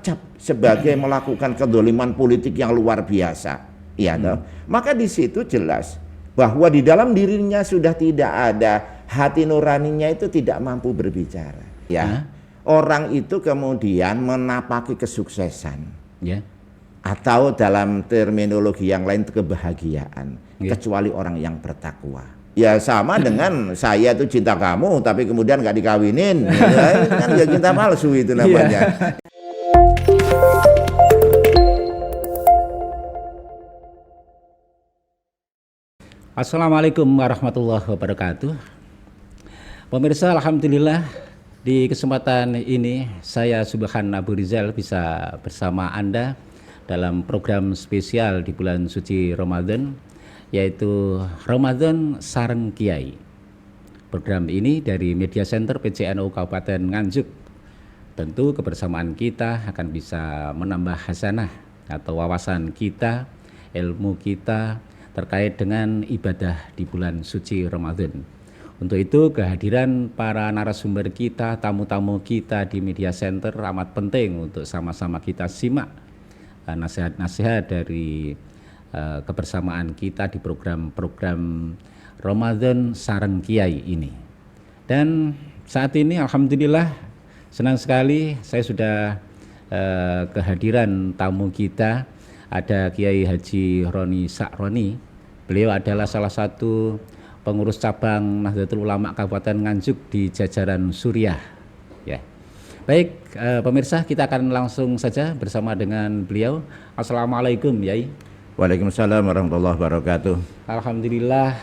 tercap sebagai melakukan kedoliman politik yang luar biasa, ya toh. Maka di situ jelas bahwa di dalam dirinya sudah tidak ada hati nuraninya, itu tidak mampu berbicara, ya. Orang itu kemudian menapaki kesuksesan, atau dalam terminologi yang lain kebahagiaan, kecuali orang yang bertakwa. Ya sama dengan saya tuh cinta kamu tapi kemudian nggak dikawinin, ya, kan ya cinta palsu itu namanya. Assalamualaikum warahmatullahi wabarakatuh. Pemirsa, alhamdulillah di kesempatan ini saya Subhan Abu Rizal bisa bersama Anda dalam program spesial di bulan suci Ramadan, yaitu Ramadan Sareng Kiai. Program ini dari Media Center PCNU Kabupaten Nganjuk. Tentu kebersamaan kita akan bisa menambah hasanah atau wawasan kita, ilmu kita terkait dengan ibadah di bulan suci Ramadan. Untuk itu kehadiran para narasumber kita, tamu-tamu kita di Media Center amat penting untuk sama-sama kita simak nasihat-nasihat dari kebersamaan kita di program-program Ramadan Sareng Kiai ini. Dan saat ini alhamdulillah senang sekali saya sudah kehadiran tamu kita, ada Kiai Haji Roni Sakroni. Beliau adalah salah satu pengurus cabang Nahdlatul Ulama Kabupaten Nganjuk di jajaran Suriah. Ya. Baik, pemirsa, kita akan langsung saja bersama dengan beliau. Assalamualaikum, Yai. Waalaikumsalam warahmatullahi wabarakatuh. Alhamdulillah,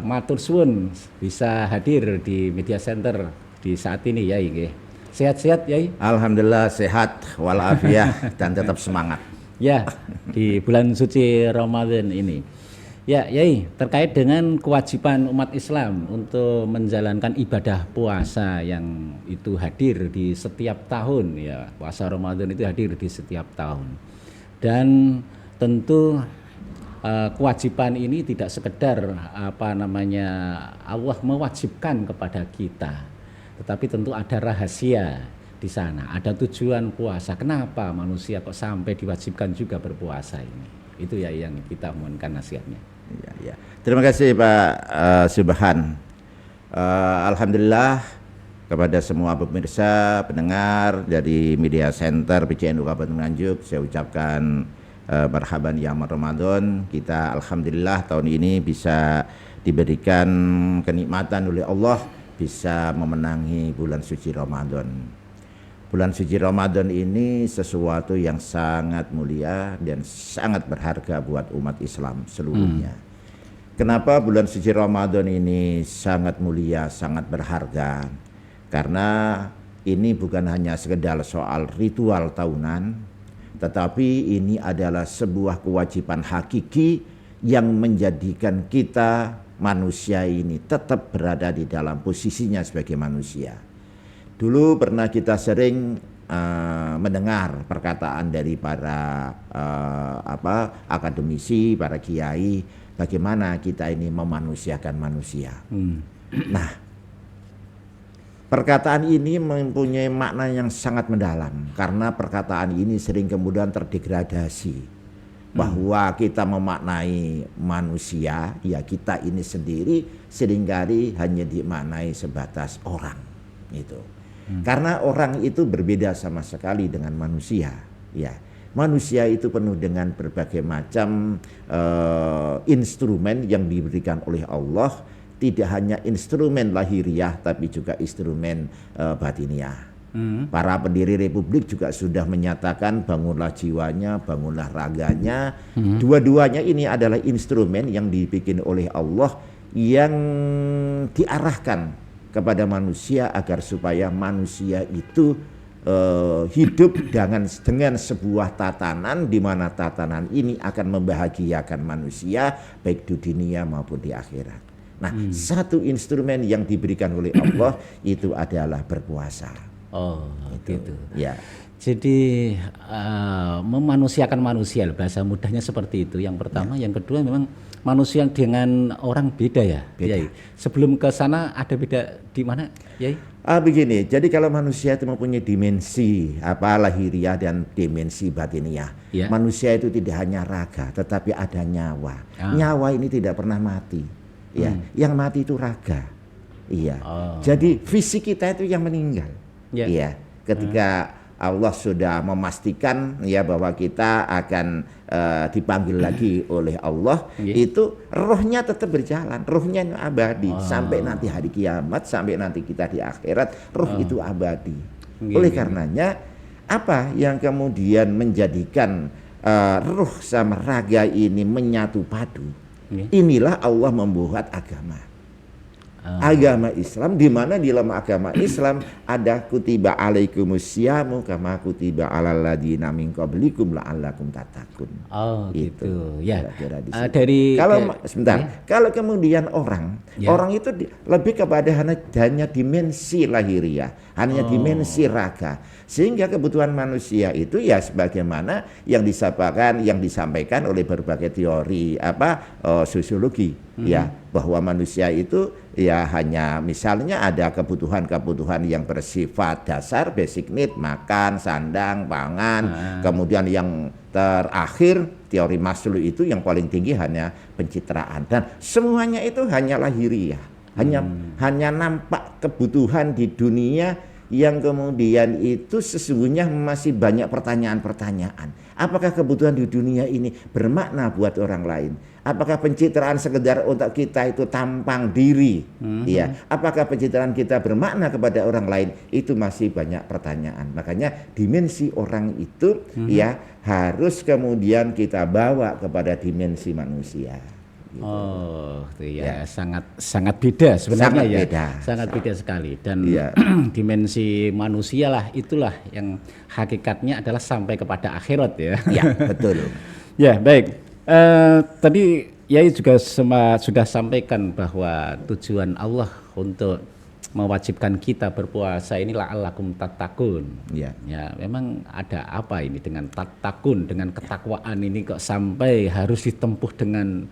matur suwun bisa hadir di Media Center di saat ini, Yai. Sehat-sehat, Yai? Alhamdulillah sehat walafiat dan tetap semangat. Ya, di bulan suci Ramadan ini. Ya, Yai, terkait dengan kewajiban umat Islam untuk menjalankan ibadah puasa yang itu hadir di setiap tahun, ya. Puasa Ramadan itu hadir di setiap tahun. Dan tentu kewajiban ini tidak sekedar Allah mewajibkan kepada kita, tetapi tentu ada rahasia di sana, ada tujuan puasa. Kenapa manusia kok sampai diwajibkan juga berpuasa ini? Itu ya yang kita mohonkan nasihatnya. Ya. Terima kasih Pak Subhan. Alhamdulillah kepada semua pemirsa, pendengar dari Media Center PCNU Kabupaten Nganjuk, saya ucapkan marhaban ya Ramadan. Kita alhamdulillah tahun ini bisa diberikan kenikmatan oleh Allah, bisa memenangi bulan suci Ramadan. Bulan suci Ramadan ini sesuatu yang sangat mulia dan sangat berharga buat umat Islam seluruhnya. Kenapa bulan suci Ramadan ini sangat mulia, sangat berharga? Karena ini bukan hanya sekedar soal ritual tahunan, tetapi ini adalah sebuah kewajiban hakiki yang menjadikan kita manusia ini tetap berada di dalam posisinya sebagai manusia. Dulu pernah kita sering mendengar perkataan dari para akademisi, para kiai, bagaimana kita ini memanusiakan manusia. Nah, perkataan ini mempunyai makna yang sangat mendalam, karena perkataan ini sering kemudian terdegradasi, bahwa kita memaknai manusia, ya kita ini sendiri seringkali hanya dimaknai sebatas orang, gitu. Karena orang itu berbeda sama sekali dengan manusia, ya. Manusia itu penuh dengan berbagai macam instrumen yang diberikan oleh Allah, tidak hanya instrumen lahiriah tapi juga instrumen batiniah. Para pendiri republik juga sudah menyatakan bangunlah jiwanya, bangunlah raganya. Dua-duanya ini adalah instrumen yang dibikin oleh Allah yang diarahkan kepada manusia agar supaya manusia itu hidup dengan sebuah tatanan, di mana tatanan ini akan membahagiakan manusia baik di dunia maupun di akhirat. Nah, satu instrumen yang diberikan oleh Allah itu adalah berpuasa. Oh, gitu. Ya. Jadi memanusiakan manusia, bahasa mudahnya seperti itu. Yang pertama, yang kedua memang manusia dengan orang beda ya, beda. Yai. Sebelum ke sana ada beda di mana, Yai? Begini, jadi kalau manusia itu mempunyai dimensi apa lahiriah dan dimensi batiniah. Ya. Manusia itu tidak hanya raga, tetapi ada nyawa. Ah. Nyawa ini tidak pernah mati. Ya, yang mati itu raga. Iya. Oh. Jadi fisik kita itu yang meninggal. Ya. Iya. Ketika Allah sudah memastikan ya bahwa kita akan dipanggil lagi oleh Allah, itu rohnya tetap berjalan, rohnya abadi sampai nanti hari kiamat, sampai nanti kita di akhirat, roh itu abadi. Oleh karenanya apa yang kemudian menjadikan roh sama raga ini menyatu padu? Inilah Allah membuat agama. Agama Islam, di mana di dalam agama Islam ada kutiba alaikumusyamu kama kutiba alal ladzina min qablikum la'allakum tattaqun. Oh gitu. Ya. Dari sebentar. Kalau kemudian orang itu lebih kepada hanya dimensi lahiriah, hanya dimensi raga. Sehingga kebutuhan manusia itu ya sebagaimana yang disampaikan oleh berbagai teori sosiologi ya, bahwa manusia itu ya hanya misalnya ada kebutuhan-kebutuhan yang bersifat dasar, basic need, makan, sandang, pangan, kemudian yang terakhir teori Maslow itu yang paling tinggi hanya pencitraan, dan semuanya itu hanya lahiriah, hanya nampak kebutuhan di dunia yang kemudian itu sesungguhnya masih banyak pertanyaan-pertanyaan. Apakah kebutuhan di dunia ini bermakna buat orang lain? Apakah pencitraan sekedar untuk kita itu tampang diri? Ya, apakah pencitraan kita bermakna kepada orang lain? Itu masih banyak pertanyaan. Makanya dimensi orang itu ya harus kemudian kita bawa kepada dimensi manusia. Gitu. Oh, itu ya, sangat beda sebenarnya, sangat beda sekali, dan dimensi manusia lah itulah yang hakikatnya adalah sampai kepada akhirat ya. Ya, betul. Ya, baik. Tadi Yai juga sudah sampaikan bahwa tujuan Allah untuk mewajibkan kita berpuasa ini la'allakum tattaqun. Ya, memang ada apa ini dengan tattaqun, dengan ketakwaan ini kok sampai harus ditempuh dengan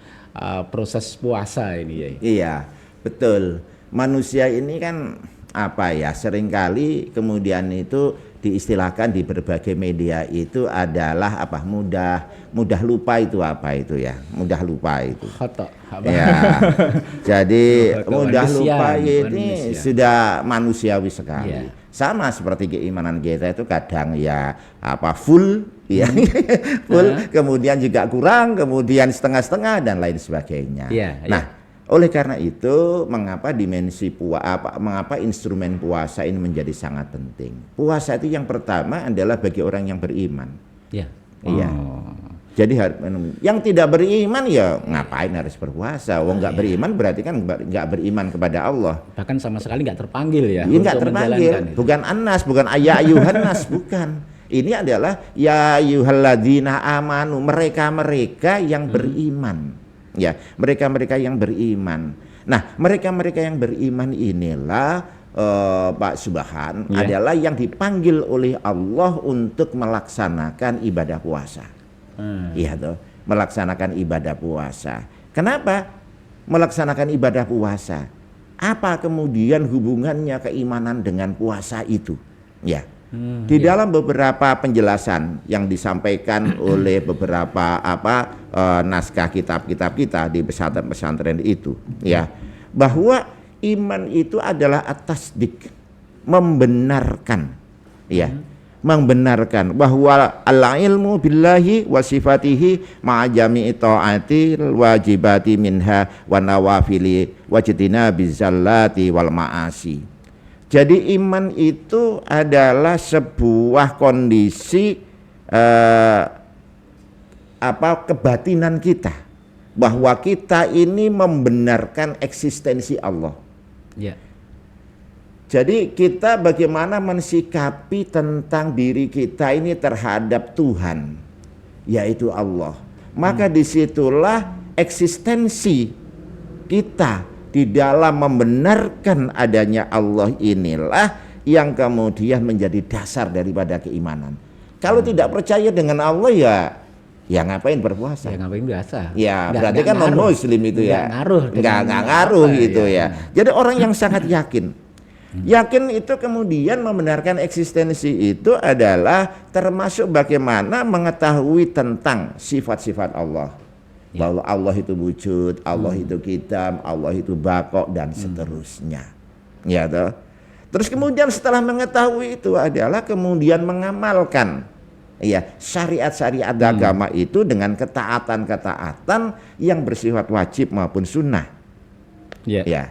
proses puasa ini ya? Iya, betul. Manusia ini kan seringkali kemudian itu diistilahkan di berbagai media itu adalah mudah lupa itu mudah lupa itu. Ya, jadi mudah lupa ini sudah manusiawi sekali. Sama seperti keimanan kita itu kadang full kemudian juga kurang, kemudian setengah-setengah dan lain sebagainya. Oleh karena itu mengapa mengapa instrumen puasa ini menjadi sangat penting. Puasa itu yang pertama adalah bagi orang yang beriman. Jadi yang tidak beriman ya ngapain harus berpuasa? Nggak beriman berarti kan nggak beriman kepada Allah. Bahkan sama sekali nggak terpanggil ya. Nggak terpanggil. Bukan Anas, bukan ya ayyuhan nas, bukan. Ini adalah ya ayyuhalladzina amanu, mereka-mereka yang beriman. Ya, mereka-mereka yang beriman. Nah, mereka-mereka yang beriman inilah Pak Subhan adalah yang dipanggil oleh Allah untuk melaksanakan ibadah puasa. Melaksanakan ibadah puasa. Kenapa melaksanakan ibadah puasa? Apa kemudian hubungannya keimanan dengan puasa itu? Di dalam beberapa penjelasan yang disampaikan oleh beberapa naskah kitab-kitab kita di pesantren-pesantren itu, bahwa iman itu adalah at-tasdik, membenarkan, membenarkan bahwa al-ilmu billahi wa sifatihi ma'a jami'i ta'atil wajibati minha wa nawafili wajtina bizallati wal ma'asi. Jadi iman itu adalah sebuah kondisi kebatinan kita, bahwa kita ini membenarkan eksistensi Allah. Jadi kita bagaimana mensikapi tentang diri kita ini terhadap Tuhan, yaitu Allah. Maka disitulah eksistensi kita di dalam membenarkan adanya Allah inilah yang kemudian menjadi dasar daripada keimanan. Kalau tidak percaya dengan Allah ya ngapain berpuasa? Ya ngapain puasa? Ya berarti kan non muslim itu ya. Nggak ngaruh gitu ya. Jadi orang yang sangat yakin Yakin itu kemudian membenarkan eksistensi itu adalah termasuk bagaimana mengetahui tentang sifat-sifat Allah. Bahwa Allah itu wujud, Allah itu qidam, Allah itu baqa dan seterusnya. Ya toh. Terus kemudian setelah mengetahui itu adalah kemudian mengamalkan ya syariat-syariat agama itu dengan ketaatan-ketaatan yang bersifat wajib maupun sunnah. Ya.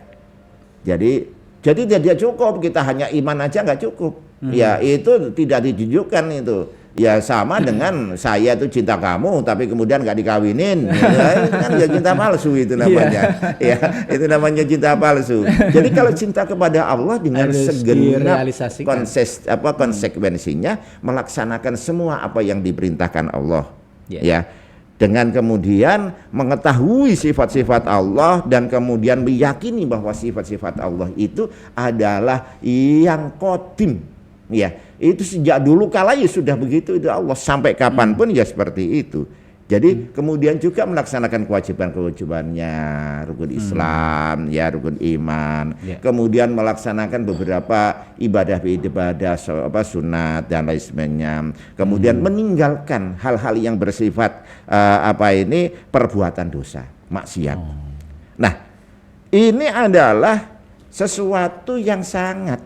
Jadi tidak cukup kita hanya iman aja nggak cukup. Ya itu tidak ditunjukkan itu. Ya sama dengan saya itu cinta kamu tapi kemudian nggak dikawinin. Ya, kan ya cinta palsu itu namanya. Ya itu namanya cinta palsu. Jadi kalau cinta kepada Allah dengan segenap konsekuensinya melaksanakan semua apa yang diperintahkan Allah. Ya. Dengan kemudian mengetahui sifat-sifat Allah dan kemudian meyakini bahwa sifat-sifat Allah itu adalah yang qadim. Ya, itu sejak dulu kala ya sudah begitu itu Allah sampai kapanpun ya seperti itu. Jadi kemudian juga melaksanakan kewajiban-kewajibannya, rukun Islam, ya rukun iman. Kemudian melaksanakan beberapa ibadah sunat dan lain sebagainya. Kemudian meninggalkan hal-hal yang bersifat perbuatan dosa, maksiat. Nah, ini adalah sesuatu yang sangat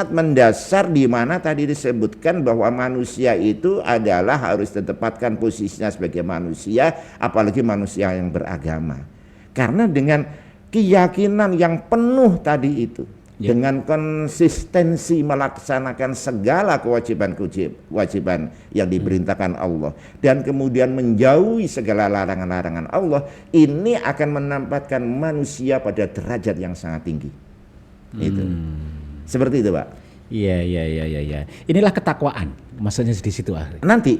mendasar di mana tadi disebutkan bahwa manusia itu adalah harus ditempatkan posisinya sebagai manusia, apalagi manusia yang beragama. Karena dengan keyakinan yang penuh tadi itu, dengan konsistensi melaksanakan segala kewajiban yang diperintahkan Allah dan kemudian menjauhi segala larangan-larangan Allah, ini akan menempatkan manusia pada derajat yang sangat tinggi. Itu. Seperti itu, Pak. Iya. Inilah ketakwaan, maksudnya di situ. Nanti,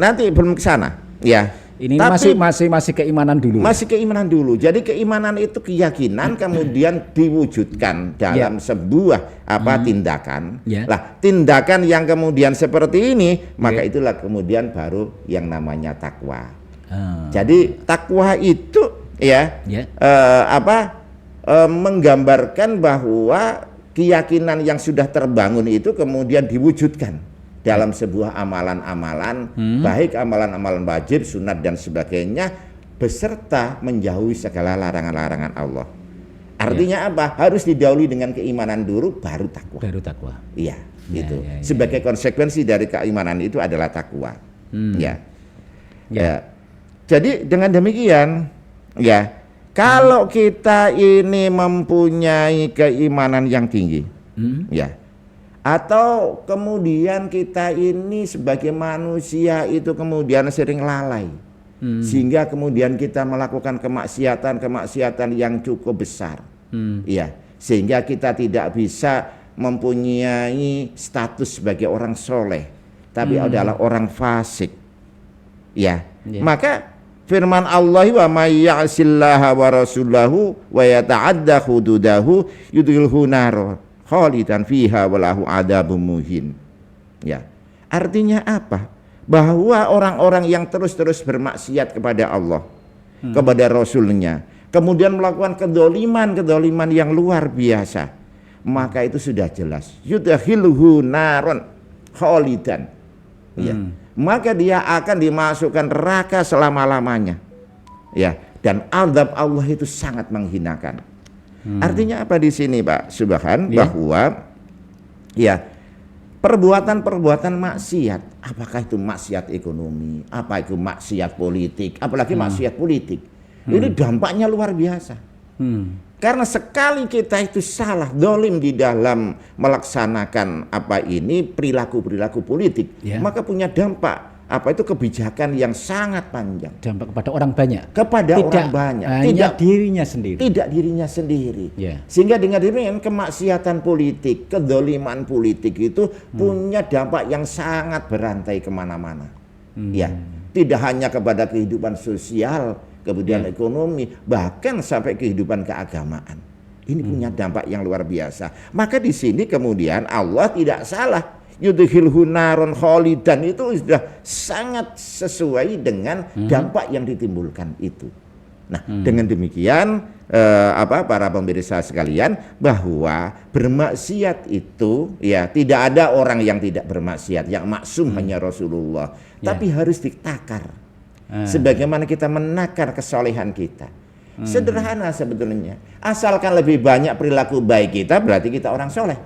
nanti belum ke sana. Ya. Ini masih keimanan dulu. Masih keimanan dulu. Jadi keimanan itu keyakinan kemudian diwujudkan dalam sebuah tindakan. Lah, tindakan yang kemudian seperti ini, maka itulah kemudian baru yang namanya takwa. Jadi takwa itu menggambarkan bahwa keyakinan yang sudah terbangun itu kemudian diwujudkan dalam sebuah amalan-amalan, baik amalan-amalan wajib, sunat dan sebagainya, beserta menjauhi segala larangan-larangan Allah. Artinya apa? Harus didahului dengan keimanan dulu, baru takwa. Iya, gitu. Sebagai konsekuensi dari keimanan itu adalah takwa. Jadi dengan demikian, kalau kita ini mempunyai keimanan yang tinggi, atau kemudian kita ini sebagai manusia itu kemudian sering lalai, sehingga kemudian kita melakukan kemaksiatan yang cukup besar, sehingga kita tidak bisa mempunyai status sebagai orang soleh, tapi adalah orang fasik, maka firman Allah, wa may ya'sillaha wa rasulahu wa yata'adda hududahu yudkhilhu nar khalidan fiha wa lahu adzabun muhin. Artinya apa? Bahwa orang-orang yang terus-terus bermaksiat kepada Allah, kepada Rasulnya, kemudian melakukan kedoliman yang luar biasa, maka itu sudah jelas yudkhilhu naron khalidan. Maka dia akan dimasukkan neraka selama-lamanya. Dan azab Allah itu sangat menghinakan. Artinya apa di sini, Pak Subhan? Bahwa perbuatan-perbuatan maksiat, apakah itu maksiat ekonomi, apa itu maksiat politik, apalagi maksiat politik, ini dampaknya luar biasa. Karena sekali kita itu salah, dolim di dalam melaksanakan perilaku-perilaku politik, maka punya dampak kebijakan yang sangat panjang. Dampak kepada orang banyak. Orang banyak. Tidak dirinya sendiri. Tidak dirinya sendiri. Sehingga dengan demikian kemaksiatan politik, kedoliman politik itu punya dampak yang sangat berantai kemana-mana. Tidak hanya kepada kehidupan sosial, kemudian ekonomi, bahkan sampai kehidupan keagamaan. Ini punya dampak yang luar biasa. Maka di sini kemudian Allah tidak salah. Yudkhilhu naron khalidan itu sudah sangat sesuai dengan dampak yang ditimbulkan itu. Nah, dengan demikian para pemirsa sekalian, bahwa bermaksiat itu ya tidak ada orang yang tidak bermaksiat, yang maksum hanya Rasulullah, tapi harus ditakar. Sebagaimana kita menakar kesolehan kita. Sederhana sebetulnya. Asalkan lebih banyak perilaku baik kita, berarti kita orang soleh.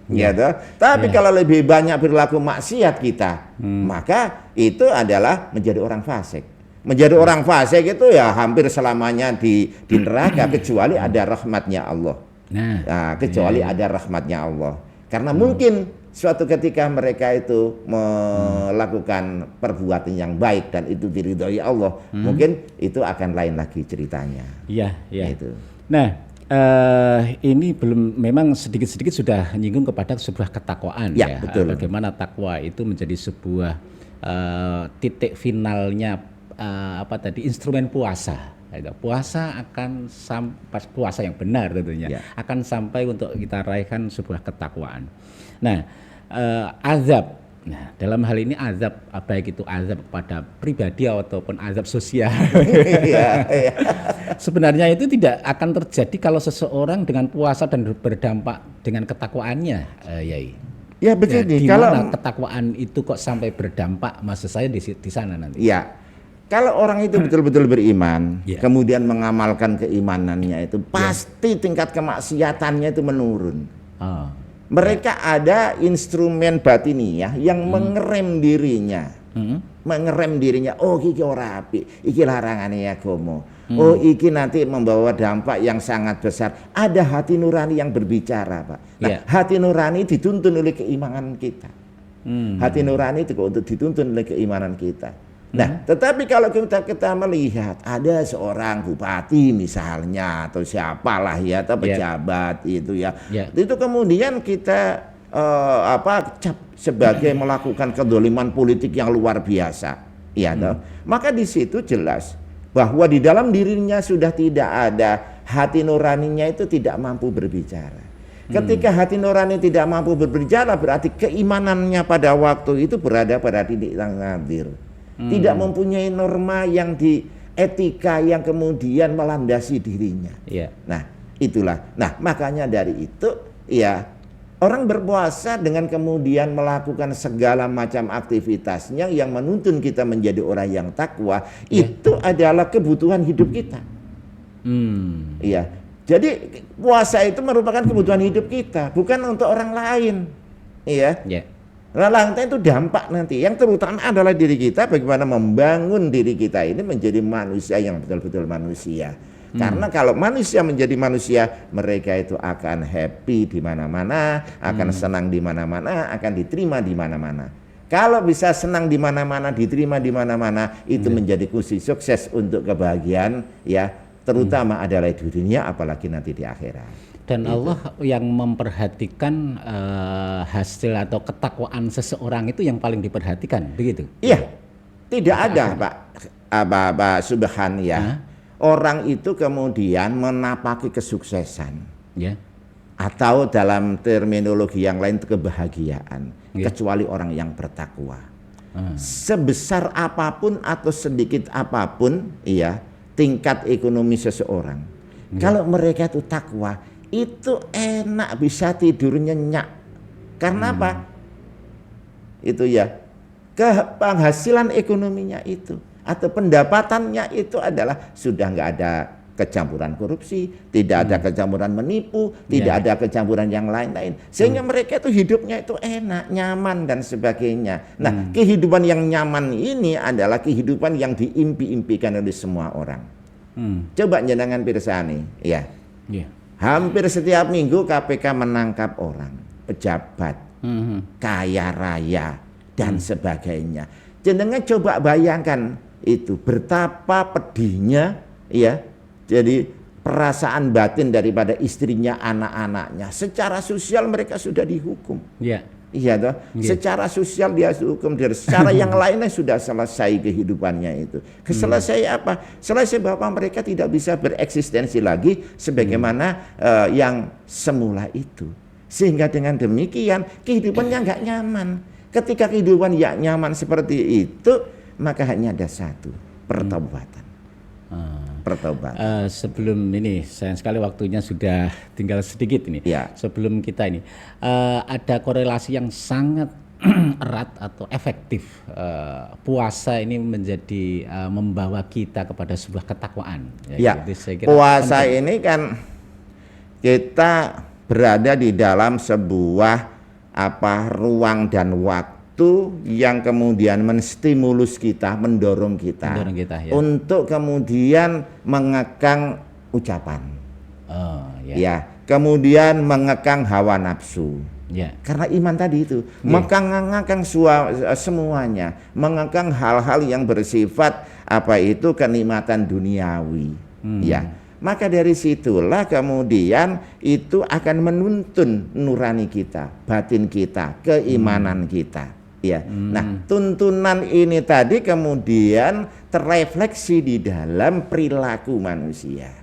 Gitu. Tapi kalau lebih banyak perilaku maksiat kita, maka itu adalah menjadi orang fasik. Menjadi orang fasik itu ya hampir selamanya di neraka, kecuali ada rahmatnya Allah. Kecuali ada rahmatnya Allah. Karena mungkin suatu ketika mereka itu melakukan perbuatan yang baik dan itu diridhoi Allah, mungkin itu akan lain lagi ceritanya. Iya. Itu. Nah, ini belum, memang sedikit-sedikit sudah menyinggung kepada sebuah ketakwaan ya. Betul. Bagaimana takwa itu menjadi sebuah titik finalnya instrumen puasa. Puasa akan sampai, puasa yang benar tentunya akan sampai untuk kita raihkan sebuah ketakwaan. Nah, azab. Nah, dalam hal ini azab, baik itu azab kepada pribadi ataupun azab sosial. Sebenarnya itu tidak akan terjadi kalau seseorang dengan puasa dan berdampak dengan ketakwaannya, Yai. Ya begini, kalau ketakwaan itu kok sampai berdampak, maksud saya di sana nanti. Ya. Kalau orang itu betul-betul beriman, kemudian mengamalkan keimanannya itu, pasti tingkat kemaksiatannya itu menurun. Mereka ada instrumen batiniah yang mengerem dirinya. Mengerem dirinya, oh iki ora apik, iki larangane agama. Oh iki nanti membawa dampak yang sangat besar. Ada hati nurani yang berbicara, Pak. Nah, hati nurani dituntun oleh keimanan kita. Hati nurani itu untuk dituntun oleh keimanan kita. Nah, tetapi kalau kita melihat ada seorang bupati misalnya, atau siapalah ya, atau pejabat itu ya, itu kemudian kita cap sebagai melakukan kedoliman politik yang luar biasa, maka di situ jelas bahwa di dalam dirinya sudah tidak ada hati nuraninya, itu tidak mampu berbicara. Ketika hati nurani tidak mampu berbicara, berarti keimanannya pada waktu itu berada pada titik yang nadir. Tidak mempunyai norma yang di etika yang kemudian melandasi dirinya. Nah, itulah. Nah, makanya dari itu orang berpuasa dengan kemudian melakukan segala macam aktivitasnya yang menuntun kita menjadi orang yang takwa, itu adalah kebutuhan hidup kita. Jadi puasa itu merupakan kebutuhan hidup kita, bukan untuk orang lain. Lantai itu dampak nanti. Yang terutama adalah diri kita, bagaimana membangun diri kita ini menjadi manusia yang betul-betul manusia. Karena kalau manusia menjadi manusia, mereka itu akan happy di mana-mana, akan senang di mana-mana, akan diterima di mana-mana. Kalau bisa senang di mana-mana, diterima di mana-mana, itu menjadi kunci sukses untuk kebahagiaan, terutama adalah di dunia, apalagi nanti di akhirat. Dan Allah yang memperhatikan hasil atau ketakwaan seseorang itu yang paling diperhatikan, begitu? Iya, tidak ada Pak Subhan orang itu kemudian menapaki kesuksesan, atau dalam terminologi yang lain kebahagiaan, kecuali orang yang bertakwa. Sebesar apapun atau sedikit apapun, tingkat ekonomi seseorang, kalau mereka itu takwa, itu enak, bisa tidur nyenyak. Karena apa? Itu penghasilan ekonominya itu atau pendapatannya itu adalah sudah nggak ada kecampuran korupsi, tidak ada kecampuran menipu, tidak ada kecampuran yang lain-lain. Sehingga mereka itu hidupnya itu enak, nyaman dan sebagainya. Nah, kehidupan yang nyaman ini adalah kehidupan yang diimpi-impikan oleh semua orang. Coba jenengan pirsani, hampir setiap minggu KPK menangkap orang, pejabat, kaya raya, dan sebagainya. Jenengan coba bayangkan itu betapa pedihnya, jadi perasaan batin daripada istrinya, anak-anaknya. Secara sosial mereka sudah dihukum. Secara sosial dia dihukum, secara yang lainnya sudah selesai kehidupannya itu. Selesai apa? Selesai bahwa mereka tidak bisa bereksistensi lagi sebagaimana yang semula itu. Sehingga dengan demikian kehidupannya nggak nyaman. Ketika kehidupan nyaman seperti itu, maka hanya ada satu, pertobatan. bertobat. Sebelum ini, sayang sekali waktunya sudah tinggal sedikit ini. Ya. Sebelum kita ini, ada korelasi yang sangat erat atau efektif. Puasa ini menjadi membawa kita kepada sebuah ketakwaan. Ya, jadi saya kira puasa penting. ini kan kita berada di dalam sebuah ruang dan waktu yang kemudian menstimulus kita, mendorong kita Ya. untuk kemudian mengekang ucapan, Oh, ya. ya, kemudian mengekang hawa nafsu. Ya. Karena iman tadi itu mengekang semuanya, mengekang hal-hal yang bersifat kenikmatan duniawi, ya. Maka dari situlah kemudian itu akan menuntun nurani kita, batin kita, keimanan kita. Ya. Nah, tuntunan ini tadi kemudian terrefleksi di dalam perilaku manusia.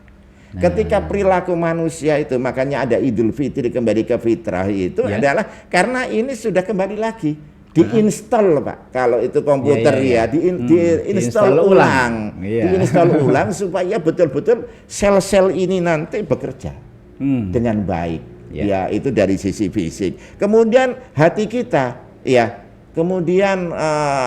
Ketika perilaku manusia itu, makanya ada Idul Fitri, kembali ke fitrah itu adalah karena ini sudah kembali lagi diinstal, Pak. Kalau itu komputer diinstal ulang. Diinstal ulang supaya betul-betul sel-sel ini nanti bekerja dengan baik. Ya, itu dari sisi fisik. Kemudian hati kita, ya, kemudian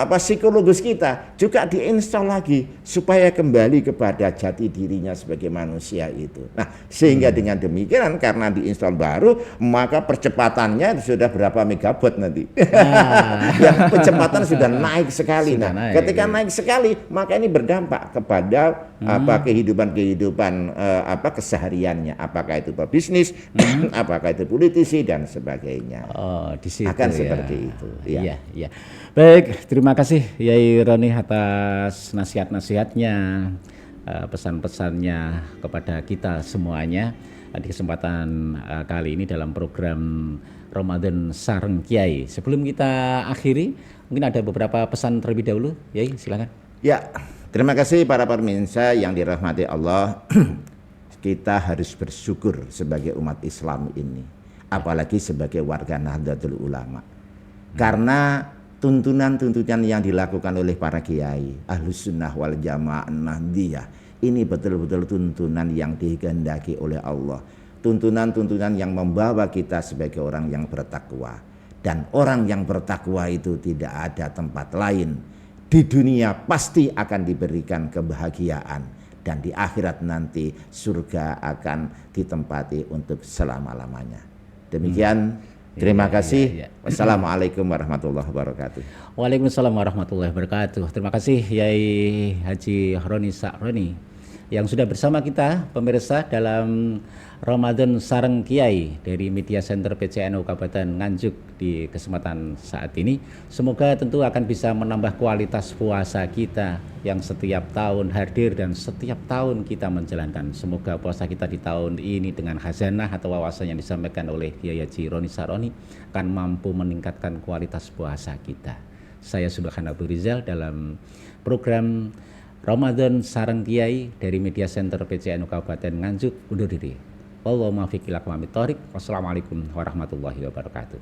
psikologis kita juga diinstal lagi supaya kembali kepada jati dirinya sebagai manusia itu. Nah, sehingga dengan demikian karena diinstal baru, maka percepatannya sudah berapa megabyte nanti. Ya, kecepatan sudah naik sekali. Ketika naik sekali, maka ini berdampak kepada kehidupan kesehariannya, apakah itu bisnis, apakah itu politisi dan sebagainya. Oh, di situ akan seperti itu. Iya. Baik, terima kasih Yai Roni atas nasihat-nasihatnya, pesan-pesannya kepada kita semuanya di kesempatan kali ini dalam program Ramadan Sareng Kiai. Sebelum kita akhiri, mungkin ada beberapa pesan terlebih dahulu, Yai, silakan. Ya, terima kasih para pemirsa yang dirahmati Allah. Kita harus bersyukur sebagai umat Islam ini, apalagi sebagai warga Nahdlatul Ulama. Karena tuntunan-tuntunan yang dilakukan oleh para kiai Ahlus Sunnah wal Jamaah Nahdliyah ini betul-betul tuntunan yang dikehendaki oleh Allah. Tuntunan-tuntunan yang membawa kita sebagai orang yang bertakwa. Dan orang yang bertakwa itu tidak ada tempat lain. Di dunia pasti akan diberikan kebahagiaan. Dan di akhirat nanti surga akan ditempati untuk selama-lamanya. Demikian. Terima kasih. Wassalamualaikum warahmatullahi wabarakatuh. Waalaikumsalam warahmatullahi wabarakatuh. Terima kasih Yai Haji Roni Sa'roni yang sudah bersama kita pemirsa dalam Ramadan Sareng Kiai dari Media Center PCNU Kabupaten Nganjuk di kesempatan saat ini. Semoga tentu akan bisa menambah kualitas puasa kita yang setiap tahun hadir dan setiap tahun kita menjalankan. Semoga puasa kita di tahun ini dengan khazanah atau wawasan yang disampaikan oleh Yai Haji Roni Sa'roni akan mampu meningkatkan kualitas puasa kita. Saya Subhan Abu Rizal dalam program Ramadan Sareng Kiai dari Media Center PCNU Kabupaten Nganjuk undur diri. Wallahu muwaffiq ila aqwamit thoriq. Wassalamualaikum warahmatullahi wabarakatuh.